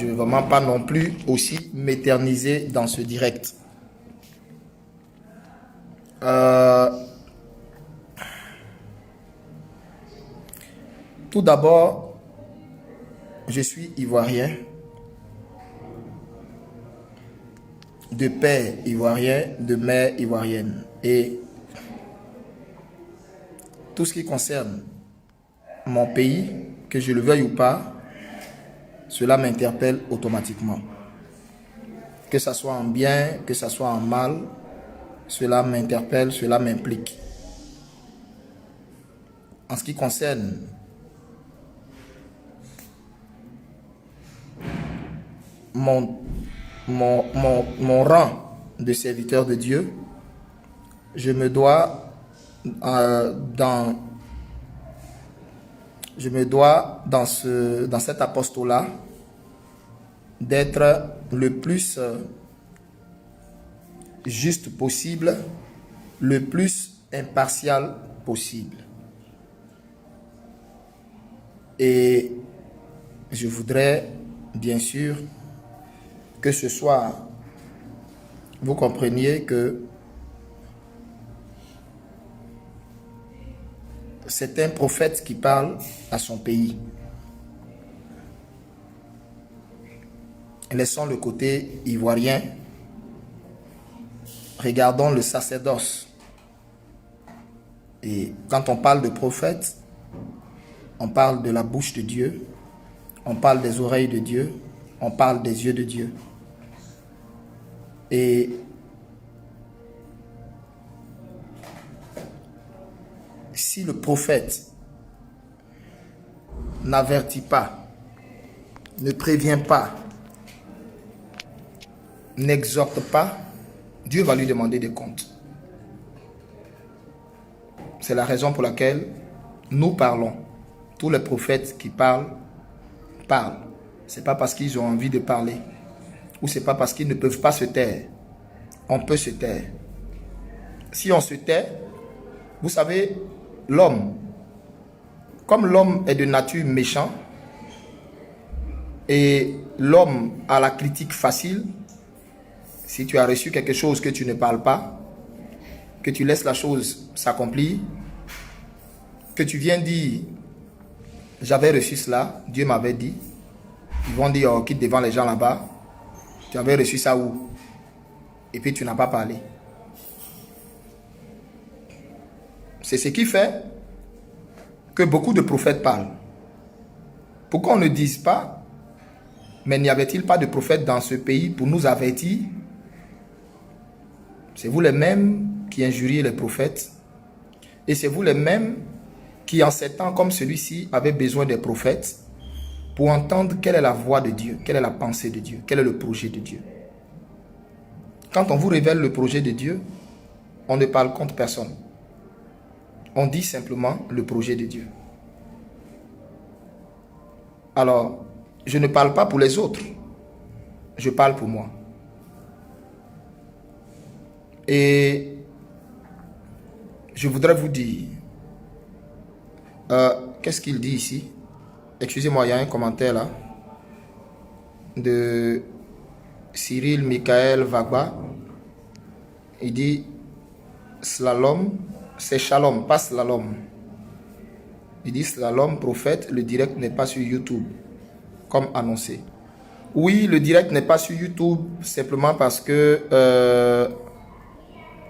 je ne veux vraiment pas non plus aussi m'éterniser dans ce direct. Tout d'abord, je suis ivoirien, de père ivoirien, de mère ivoirienne. Et tout ce qui concerne mon pays, que je le veuille ou pas, cela m'interpelle automatiquement. Que ça soit en bien, que ça soit en mal, cela m'interpelle, cela m'implique. En ce qui concerne mon rang de serviteur de Dieu, je me dois dans cet apostolat d'être le plus juste possible, le plus impartial possible. Et je voudrais bien sûr que ce soir, vous compreniez que c'est un prophète qui parle à son pays. Laissons le côté ivoirien. Regardons le sacerdoce. Et quand on parle de prophète, on parle de la bouche de Dieu, on parle des oreilles de Dieu, on parle des yeux de Dieu. Et si le prophète n'avertit pas, ne prévient pas, n'exhorte pas, Dieu va lui demander des comptes. C'est la raison pour laquelle nous parlons. Tous les prophètes qui parlent. Ce n'est pas parce qu'ils ont envie de parler. Ou ce n'est pas parce qu'ils ne peuvent pas se taire. On peut se taire. Si on se tait, vous savez, l'homme, comme l'homme est de nature méchant, et l'homme a la critique facile, si tu as reçu quelque chose que tu ne parles pas, que tu laisses la chose s'accomplir, que tu viens dire, j'avais reçu cela, Dieu m'avait dit, ils vont dire, oh, quitte devant les gens là-bas, tu avais reçu ça où? Et puis tu n'as pas parlé. C'est ce qui fait que beaucoup de prophètes parlent. Pourquoi on ne dise pas, mais n'y avait-il pas de prophètes dans ce pays pour nous avertir? C'est vous les mêmes qui injuriez les prophètes. Et c'est vous les mêmes qui, en ces temps comme celui-ci, avaient besoin des prophètes pour entendre quelle est la voix de Dieu, quelle est la pensée de Dieu, quel est le projet de Dieu. Quand on vous révèle le projet de Dieu, on ne parle contre personne. On dit simplement le projet de Dieu. Alors, je ne parle pas pour les autres. Je parle pour moi. Et je voudrais vous dire, qu'est-ce qu'il dit ici? Excusez-moi, il y a un commentaire là de Cyril Michael Vagba. Il dit slalom, c'est shalom, pas slalom. Il dit slalom, prophète, le direct n'est pas sur YouTube, comme annoncé. Oui, le direct n'est pas sur YouTube simplement parce que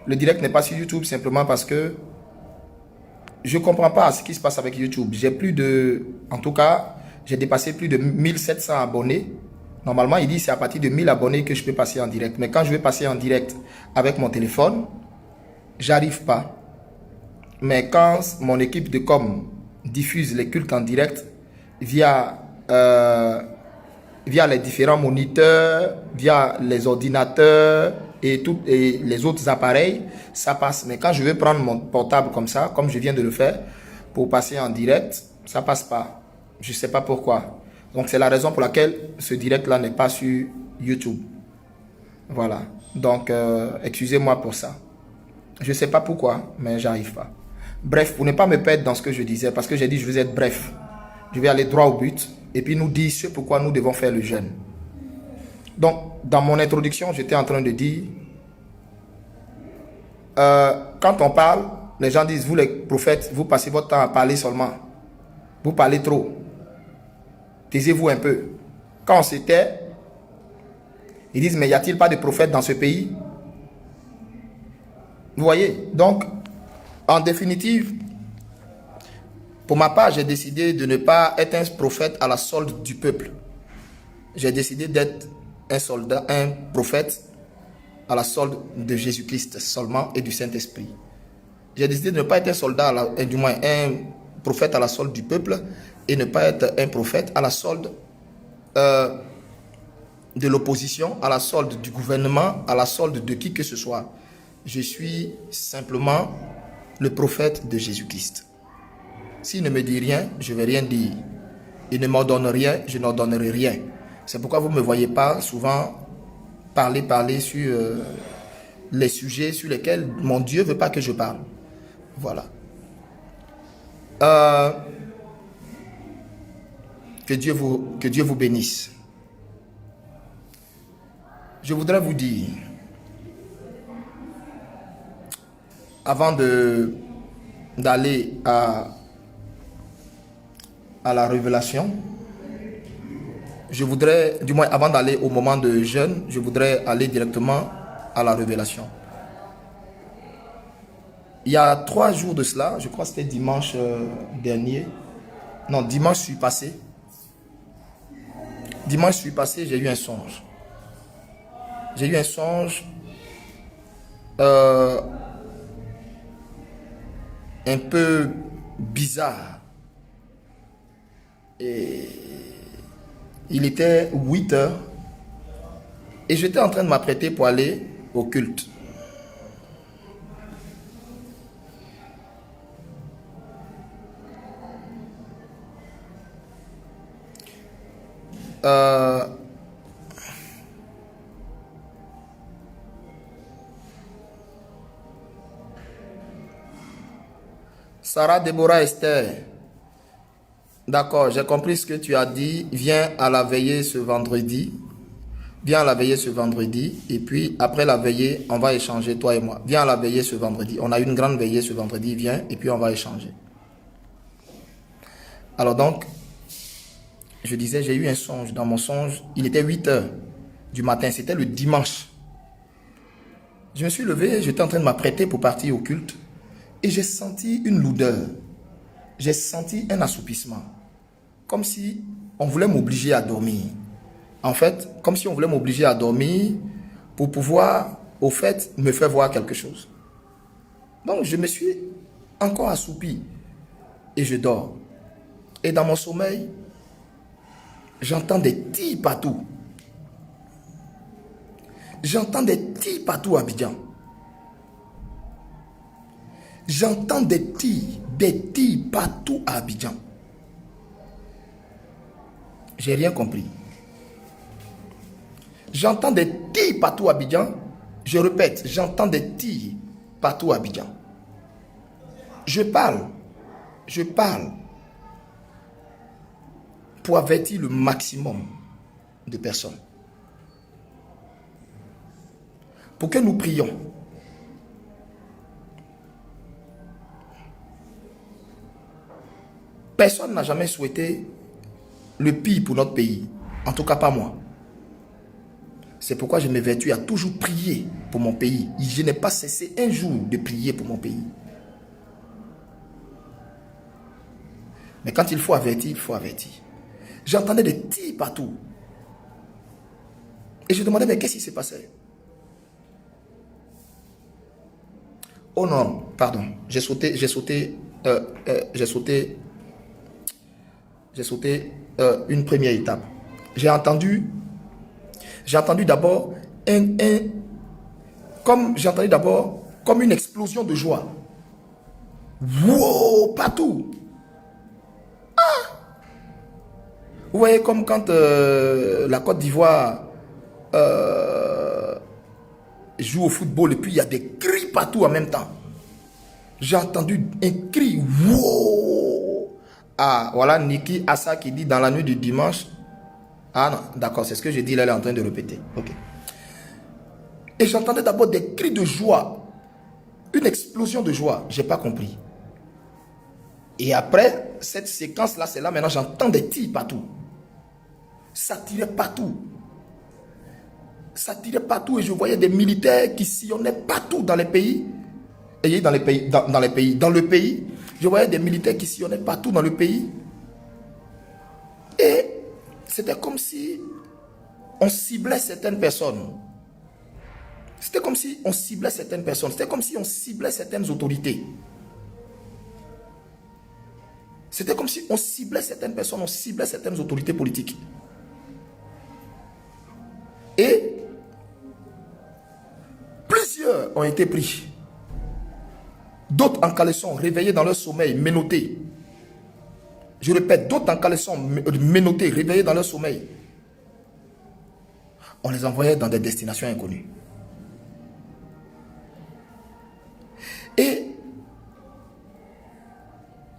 le direct n'est pas sur YouTube simplement parce que je ne comprends pas ce qui se passe avec YouTube. J'ai plus de... En tout cas, j'ai dépassé plus de 1700 abonnés. Normalement, il dit c'est à partir de 1000 abonnés que je peux passer en direct. Mais quand je vais passer en direct avec mon téléphone, j'arrive pas. Mais quand mon équipe de com diffuse les cultes en direct via les différents moniteurs, via les ordinateurs et les autres appareils, ça passe. Mais quand je vais prendre mon portable comme ça, comme je viens de le faire, pour passer en direct, ça passe pas. Je ne sais pas pourquoi. Donc c'est la raison pour laquelle ce direct-là n'est pas sur YouTube. Voilà. Donc, excusez-moi pour ça. Je ne sais pas pourquoi, mais j'arrive pas. Bref, pour ne pas me perdre dans ce que je disais, parce que j'ai dit je vais être bref. Je vais aller droit au but et puis nous dire ce pourquoi nous devons faire le jeûne. Donc, dans mon introduction, j'étais en train de dire, quand on parle, les gens disent, vous les prophètes, vous passez votre temps à parler seulement. Vous parlez trop. Taisez-vous un peu. Quand on se tait, ils disent, mais y a-t-il pas de prophètes dans ce pays? Vous voyez? Donc, en définitive, pour ma part, j'ai décidé de ne pas être un prophète à la solde du peuple. J'ai décidé d'être un soldat, un prophète à la solde de Jésus-Christ seulement et du Saint-Esprit. J'ai décidé de ne pas être un soldat, du moins un prophète à la solde du peuple et ne pas être un prophète à la solde de l'opposition, à la solde du gouvernement, à la solde de qui que ce soit. Je suis simplement le prophète de Jésus-Christ. S'il ne me dit rien, je ne vais rien dire. Il ne m'ordonne rien, je n'ordonnerai rien. C'est pourquoi vous ne me voyez pas souvent parler sur les sujets sur lesquels mon Dieu ne veut pas que je parle. Voilà. Que Dieu vous bénisse. Je voudrais vous dire, avant d'aller à la révélation, je voudrais, du moins avant d'aller au moment de jeûne, je voudrais aller directement à la révélation. Il y a 3 jours de cela, je crois que c'était dimanche dernier, non, dimanche suis passé. Dimanche suis passé, j'ai eu un songe. J'ai eu un songe un peu bizarre. Et il était 8 heures et j'étais en train de m'apprêter pour aller au culte. Sarah, Déborah, Esther. D'accord, j'ai compris ce que tu as dit. Viens à la veillée ce vendredi. Viens à la veillée ce vendredi. Et puis, après la veillée, on va échanger, toi et moi. Viens à la veillée ce vendredi. On a une grande veillée ce vendredi. Viens et puis on va échanger. Alors donc, je disais, j'ai eu un songe. Dans mon songe, il était 8 heures du matin. C'était le dimanche. Je me suis levé, j'étais en train de m'apprêter pour partir au culte. Et j'ai senti une lourdeur. J'ai senti un assoupissement. Comme si on voulait m'obliger à dormir. En fait, comme si on voulait m'obliger à dormir pour pouvoir, au fait, me faire voir quelque chose. Donc, je me suis encore assoupi et je dors. Et dans mon sommeil, j'entends des tirs partout. J'entends des tirs partout à Abidjan. J'entends des tirs partout à Abidjan. J'ai rien compris. J'entends des tirs partout à Abidjan. Je répète, j'entends des tirs partout à Abidjan. Je parle pour avertir le maximum de personnes. Pour que nous prions. Personne n'a jamais souhaité le pire pour notre pays. En tout cas, pas moi. C'est pourquoi je m'évertue à toujours prier pour mon pays. Je n'ai pas cessé un jour de prier pour mon pays. Mais quand il faut avertir, il faut avertir. J'entendais des tirs partout. Et je demandais, mais qu'est-ce qui s'est passé? Oh non, pardon. J'ai sauté une première étape. J'ai entendu d'abord comme une explosion de joie. Wow, partout. Vous voyez comme quand la Côte d'Ivoire joue au football et puis il y a des cris partout en même temps. J'ai entendu un cri. Wow. Ah, voilà Niki Assa qui dit dans la nuit du dimanche Ah non, d'accord, c'est ce que j'ai dit là, elle est en train de répéter. Ok. Et j'entendais d'abord des cris de joie, une explosion de joie. Je n'ai pas compris. Et après, cette séquence-là, c'est là maintenant, j'entends des tirs partout. Ça tirait partout. Ça tirait partout et je voyais des militaires qui sillonnaient partout dans les pays. Et dans le pays, je voyais des militaires qui sillonnaient partout dans le pays. Et c'était comme si on ciblait certaines personnes. C'était comme si on ciblait certaines personnes. C'était comme si on ciblait certaines autorités. C'était comme si on ciblait certaines personnes, on ciblait certaines autorités politiques. Et plusieurs ont été pris. D'autres en caleçon, réveillés dans leur sommeil, menottés. Je répète, d'autres en caleçon, menottés, réveillés dans leur sommeil. On les envoyait dans des destinations inconnues. Et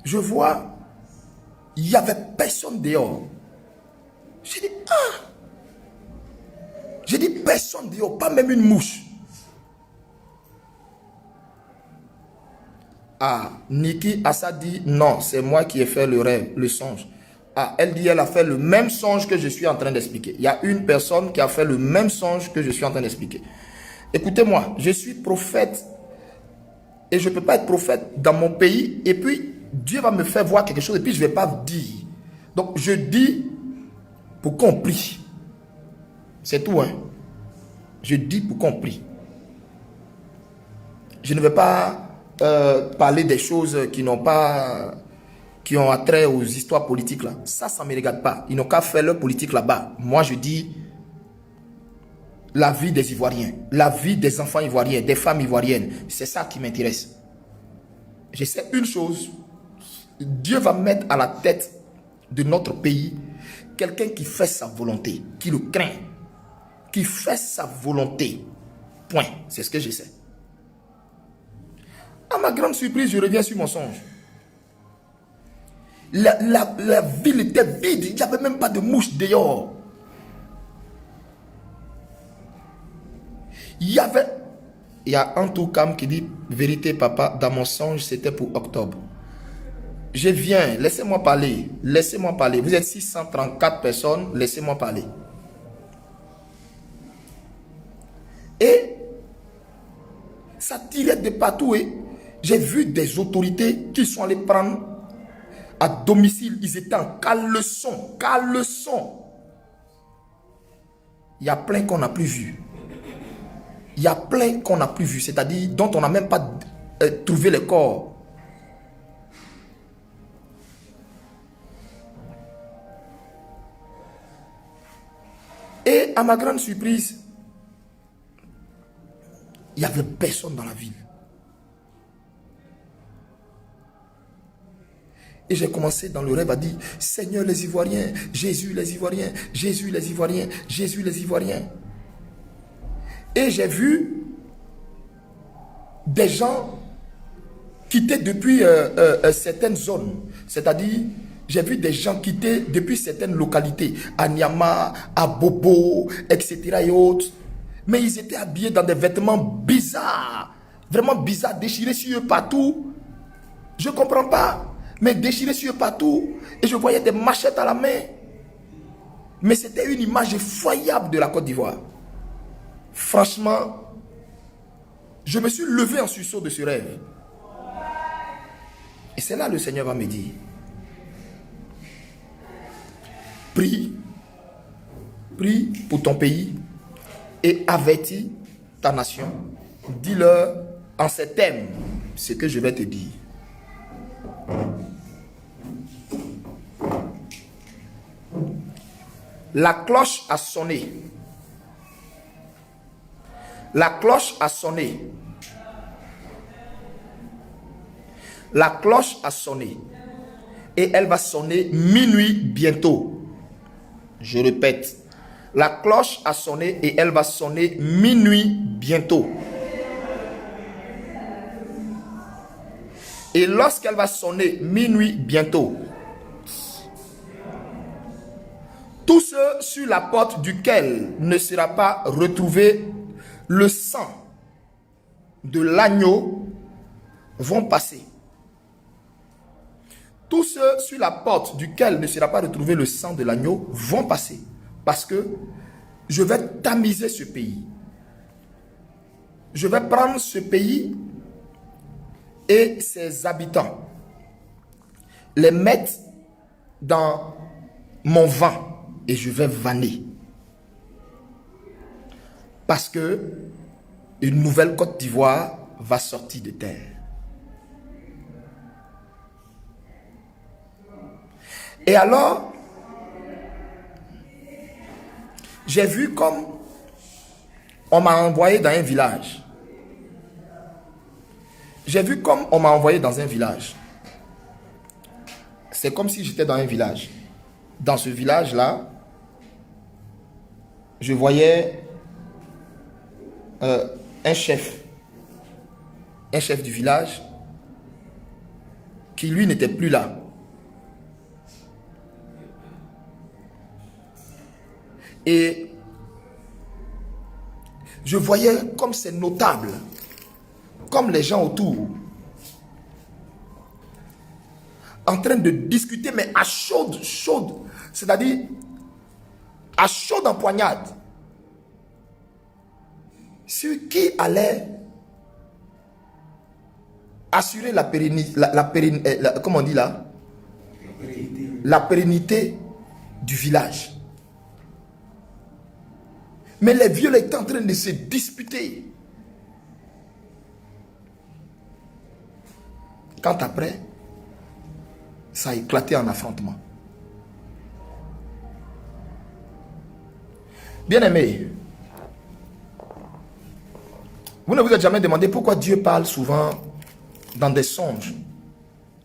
je vois, il n'y avait personne dehors. J'ai dit, ah! J'ai dit, personne dehors, pas même une mouche. Ah, Niki Assa dit, non, c'est moi qui ai fait le rêve, le songe. Ah, elle dit, elle a fait le même songe que je suis en train d'expliquer. Il y a une personne qui a fait le même songe que je suis en train d'expliquer. Écoutez-moi, je suis prophète et je ne peux pas être prophète dans mon pays et puis Dieu va me faire voir quelque chose et puis je ne vais pas dire. Donc, je dis pour qu'on prie. C'est tout, hein. Je dis pour qu'on prie. Je ne vais pas parler des choses qui ont attrait aux histoires politiques là. Ça ne me regarde pas. Ils n'ont qu'à faire leur politique là-bas. Moi, je dis la vie des Ivoiriens, la vie des enfants ivoiriens, des femmes ivoiriennes. C'est ça qui m'intéresse. Je sais une chose. Dieu va mettre à la tête de notre pays quelqu'un qui fait sa volonté, qui le craint, qui fait sa volonté. Point. C'est ce que je sais. À ma grande surprise, je reviens sur mon songe. La ville était vide. Il n'y avait même pas de mouche dehors. Il y a un Toukam qui dit, vérité papa, dans mon songe, c'était pour octobre. Je viens, laissez-moi parler. Laissez-moi parler. Vous êtes 634 personnes, laissez-moi parler. Et ça tirait de partout et j'ai vu des autorités qui sont allées prendre à domicile. Ils étaient en caleçon. Caleçon. Il y a plein qu'on n'a plus vu. Il y a plein qu'on n'a plus vu. C'est-à-dire dont on n'a même pas trouvé les corps. Et à ma grande surprise, il n'y avait personne dans la ville. Et j'ai commencé dans le rêve à dire, Seigneur les Ivoiriens, Jésus les Ivoiriens, Jésus les Ivoiriens, Jésus les Ivoiriens. Et j'ai vu des gens quitter depuis certaines zones. C'est-à-dire, j'ai vu des gens quitter depuis certaines localités, à Niama, à Bobo, etc. et autres. Mais ils étaient habillés dans des vêtements bizarres, vraiment bizarres, déchirés sur eux partout. Je ne comprends pas. Mais déchirés sur eux partout. Et je voyais des machettes à la main. Mais c'était une image effroyable de la Côte d'Ivoire. Franchement, je me suis levé en sursaut de ce rêve. Et c'est là que le Seigneur va me dire, prie pour ton pays et avertis ta nation. Dis-leur en ces termes ce que je vais te dire. La cloche a sonné. La cloche a sonné. La cloche a sonné. Et elle va sonner minuit bientôt. Je répète. La cloche a sonné et elle va sonner minuit bientôt. Et lorsqu'elle va sonner minuit bientôt, Tous ceux sur la porte duquel ne sera pas retrouvé le sang de l'agneau vont passer. Tous ceux sur la porte duquel ne sera pas retrouvé le sang de l'agneau vont passer. Parce que je vais tamiser ce pays. Je vais prendre ce pays et ses habitants, les mettre dans mon vent et je vais vanner. Parce que une nouvelle Côte d'Ivoire va sortir de terre. Et alors, j'ai vu comme on m'a envoyé dans un village. J'ai vu comme on m'a envoyé dans un village. C'est comme si j'étais dans un village. Dans ce village-là, je voyais un chef du village qui lui n'était plus là. Et je voyais comme ces notables, comme les gens autour, en train de discuter, mais à chaude, c'est-à-dire à chaude empoignade, sur qui allait assurer la pérennité du village. Mais les vieux étaient en train de se disputer. Quand après, ça a éclaté en affrontement. Bien-aimés, vous ne vous êtes jamais demandé pourquoi Dieu parle souvent dans des songes.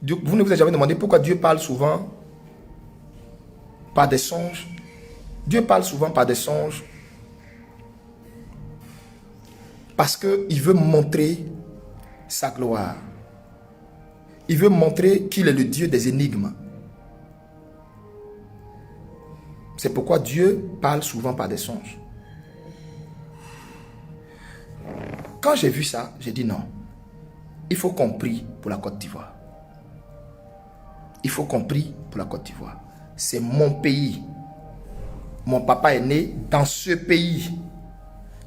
Vous ne vous êtes jamais demandé pourquoi Dieu parle souvent par des songes. Dieu parle souvent par des songes parce qu'il veut montrer sa gloire. Il veut montrer qu'il est le Dieu des énigmes. C'est pourquoi Dieu parle souvent par des songes. Quand j'ai vu ça, j'ai dit non. Il faut qu'on prie pour la Côte d'Ivoire. Il faut qu'on prie pour la Côte d'Ivoire. C'est mon pays. Mon papa est né dans ce pays.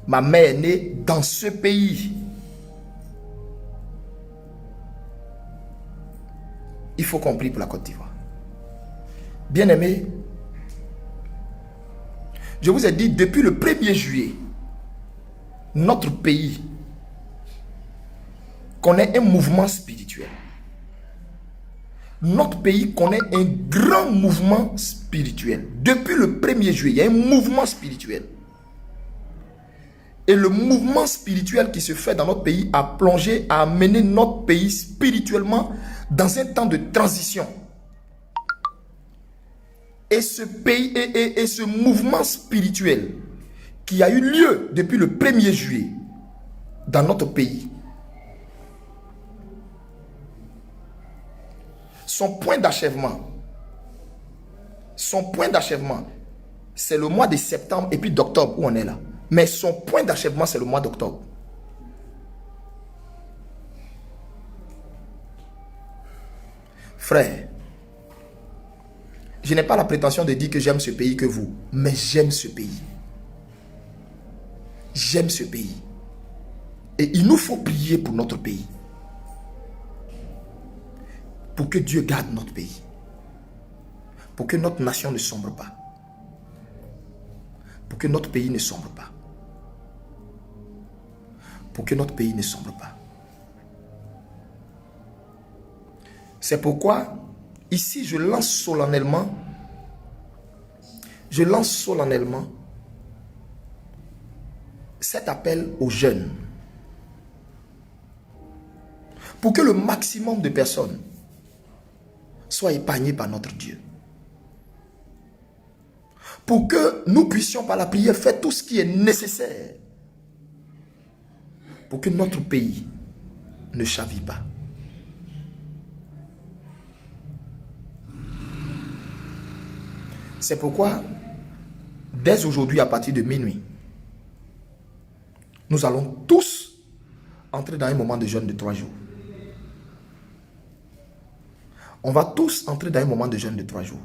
Ma mère est née dans ce pays. Il faut qu'on prie pour la Côte d'Ivoire. Bien-aimés, je vous ai dit, depuis le 1er juillet, notre pays connaît un mouvement spirituel. Notre pays connaît un grand mouvement spirituel. Depuis le 1er juillet, il y a un mouvement spirituel. Et le mouvement spirituel qui se fait dans notre pays a plongé, a amené notre pays spirituellement dans un temps de transition. Et ce pays et ce mouvement spirituel qui a eu lieu depuis le 1er juillet dans notre pays, son point d'achèvement, c'est le mois de septembre et puis d'octobre où on est là. Mais son point d'achèvement, c'est le mois d'octobre. Frère, je n'ai pas la prétention de dire que j'aime ce pays que vous, mais j'aime ce pays. J'aime ce pays. Et il nous faut prier pour notre pays. Pour que Dieu garde notre pays. Pour que notre nation ne sombre pas. Pour que notre pays ne sombre pas. Pour que notre pays ne sombre pas. C'est pourquoi, ici, je lance solennellement cet appel aux jeunes. Pour que le maximum de personnes soient épargnées par notre Dieu. Pour que nous puissions par la prière faire tout ce qui est nécessaire pour que notre pays ne chavire pas. C'est pourquoi dès aujourd'hui à partir de minuit, nous allons tous entrer dans un moment de jeûne de 3 jours. On va tous entrer dans un moment de jeûne de 3 jours.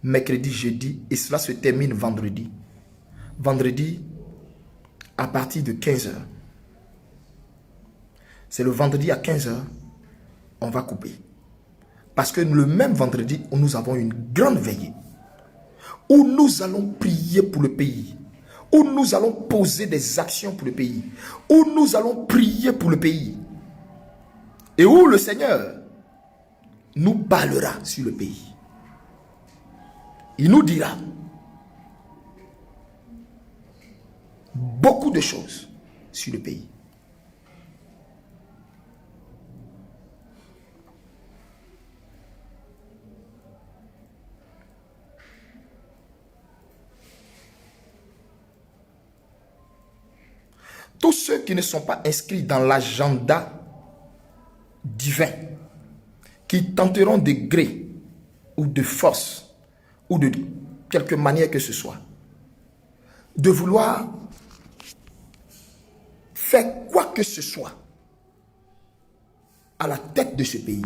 Mercredi, jeudi, et cela se termine vendredi. Vendredi, à partir de 15 h. C'est le vendredi à 15 h, on va couper. Parce que le même vendredi, nous avons une grande veillée où nous allons prier pour le pays, où nous allons poser des actions pour le pays, où nous allons prier pour le pays, et où le Seigneur nous parlera sur le pays. Il nous dira beaucoup de choses sur le pays. Tous ceux qui ne sont pas inscrits dans l'agenda divin, qui tenteront de gré ou de force ou de quelque manière que ce soit, de vouloir faire quoi que ce soit à la tête de ce pays,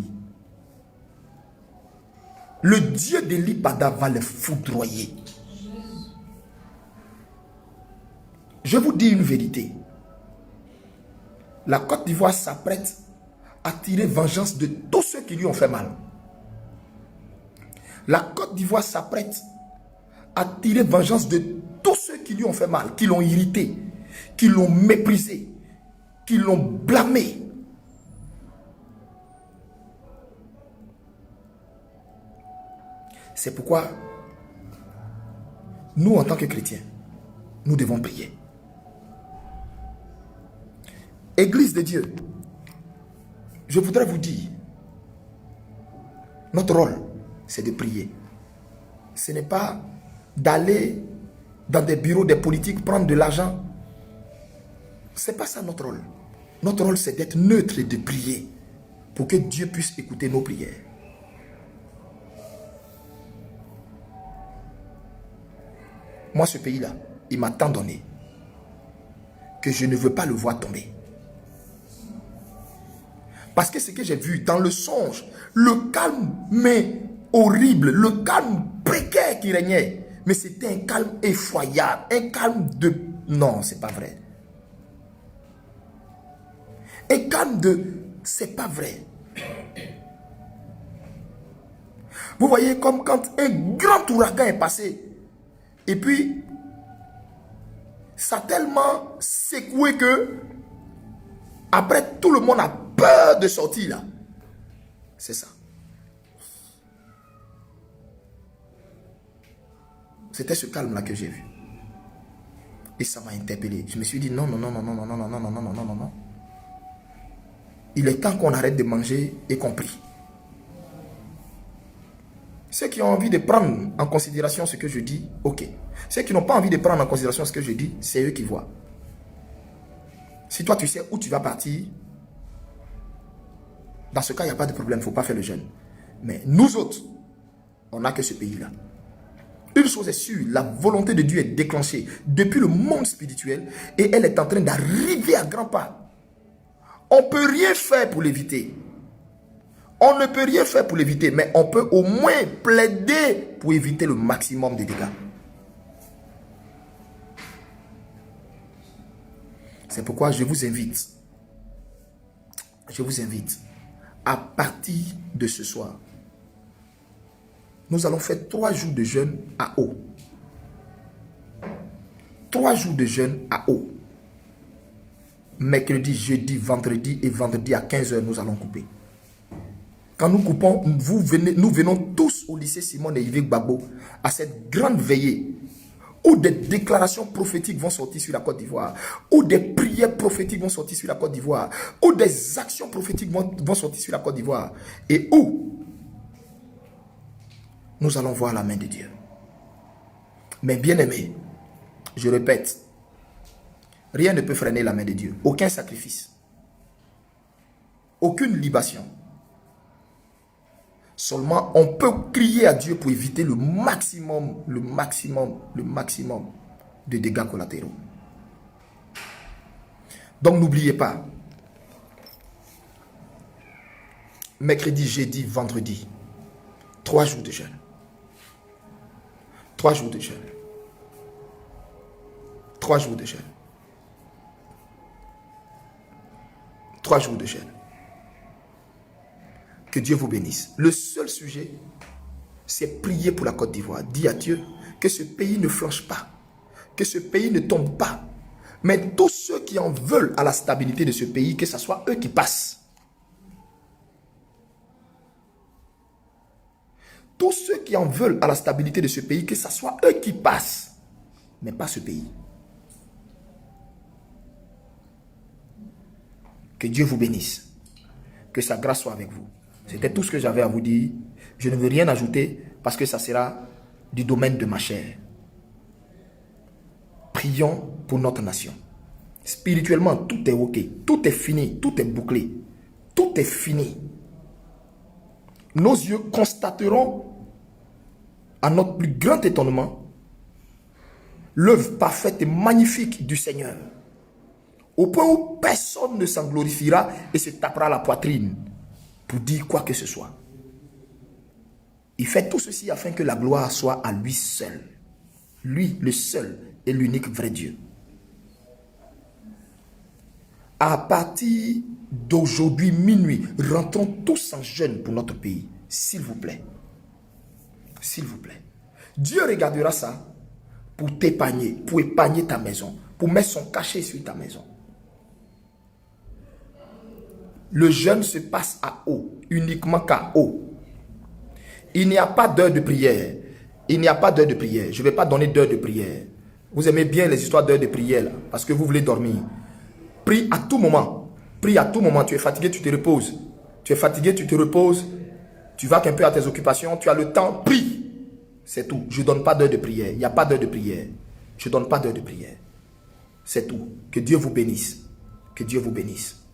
le Dieu d'Eli Pada va les foudroyer. Je vous dis une vérité. La Côte d'Ivoire s'apprête à tirer vengeance de tous ceux qui lui ont fait mal. La Côte d'Ivoire s'apprête à tirer vengeance de tous ceux qui lui ont fait mal, qui l'ont irrité, qui l'ont méprisé, qui l'ont blâmé. C'est pourquoi nous, en tant que chrétiens, nous devons prier. Église de Dieu, je voudrais vous dire, notre rôle, c'est de prier. Ce n'est pas d'aller dans des bureaux des politiques prendre de l'argent. Ce n'est pas ça notre rôle. Notre rôle, c'est d'être neutre et de prier pour que Dieu puisse écouter nos prières. Moi, ce pays-là, il m'a tant donné que je ne veux pas le voir tomber. Parce que ce que j'ai vu dans le songe, le calme mais horrible, le calme précaire qui régnait, mais c'était un calme effroyable, un calme de... Non, c'est pas vrai. Un calme de... C'est pas vrai. Vous voyez, comme quand un grand ouragan est passé, et puis, ça a tellement secoué que, après, tout le monde a peur de sortir là. C'est ça. C'était ce calme là que j'ai vu. Et ça m'a interpellé. Je me suis dit non, non, non, non, non, non, non, non, non, non, non, non, non, non. Il est temps qu'on arrête de manger et qu'on prie. Ceux qui ont envie de prendre en considération ce que je dis, ok. Ceux qui n'ont pas envie de prendre en considération ce que je dis, c'est eux qui voient. Si toi tu sais où tu vas partir, dans ce cas, il n'y a pas de problème, il ne faut pas faire le jeûne. Mais nous autres, on n'a que ce pays-là. Une chose est sûre, la volonté de Dieu est déclenchée depuis le monde spirituel et elle est en train d'arriver à grands pas. On ne peut rien faire pour l'éviter. On ne peut rien faire pour l'éviter, mais on peut au moins plaider pour éviter le maximum de dégâts. C'est pourquoi je vous invite à partir de ce soir, nous allons faire 3 jours de jeûne à eau. 3 jours de jeûne à eau. Mercredi, jeudi, vendredi et vendredi à 15 h, nous allons couper. Quand nous coupons, nous venons tous au lycée Simone et Yves Gbagbo à cette grande veillée où des déclarations prophétiques vont sortir sur la Côte d'Ivoire, où des prières prophétiques vont sortir sur la Côte d'Ivoire, où des actions prophétiques vont sortir sur la Côte d'Ivoire, et où nous allons voir la main de Dieu. Mais bien aimé, je répète, rien ne peut freiner la main de Dieu. Aucun sacrifice, aucune libation, Seulement, on peut crier à Dieu pour éviter le maximum de dégâts collatéraux. Donc, n'oubliez pas, mercredi, jeudi, vendredi, 3 jours de jeûne. 3 jours de jeûne. 3 jours de jeûne. 3 jours de jeûne. Que Dieu vous bénisse. Le seul sujet, c'est prier pour la Côte d'Ivoire. Dis à Dieu que ce pays ne flanche pas, que ce pays ne tombe pas. Mais tous ceux qui en veulent à la stabilité de ce pays, que ce soit eux qui passent. Tous ceux qui en veulent à la stabilité de ce pays, que ce soit eux qui passent, mais pas ce pays. Que Dieu vous bénisse. Que sa grâce soit avec vous. C'était tout ce que j'avais à vous dire. Je ne veux rien ajouter parce que ça sera du domaine de ma chair. Prions pour notre nation. Spirituellement, tout est ok. Tout est fini. Tout est bouclé. Tout est fini. Nos yeux constateront, à notre plus grand étonnement, l'œuvre parfaite et magnifique du Seigneur. Au point où personne ne s'en glorifiera et se tapera la poitrine pour dire quoi que ce soit. Il fait tout ceci afin que la gloire soit à lui seul. Lui, le seul et l'unique vrai Dieu. À partir d'aujourd'hui minuit, rentrons tous en jeûne pour notre pays. S'il vous plaît. S'il vous plaît. Dieu regardera ça pour t'épargner, pour épargner ta maison, pour mettre son cachet sur ta maison. Le jeûne se passe à eau, uniquement qu'à eau. Il n'y a pas d'heure de prière. Il n'y a pas d'heure de prière. Je ne vais pas donner d'heure de prière. Vous aimez bien les histoires d'heure de prière là, parce que vous voulez dormir. Prie à tout moment. Prie à tout moment. Tu es fatigué, tu te reposes. Tu es fatigué, tu te reposes. Tu vas un peu à tes occupations. Tu as le temps. Prie. C'est tout. Je ne donne pas d'heure de prière. Il n'y a pas d'heure de prière. Je ne donne pas d'heure de prière. C'est tout. Que Dieu vous bénisse. Que Dieu vous bénisse.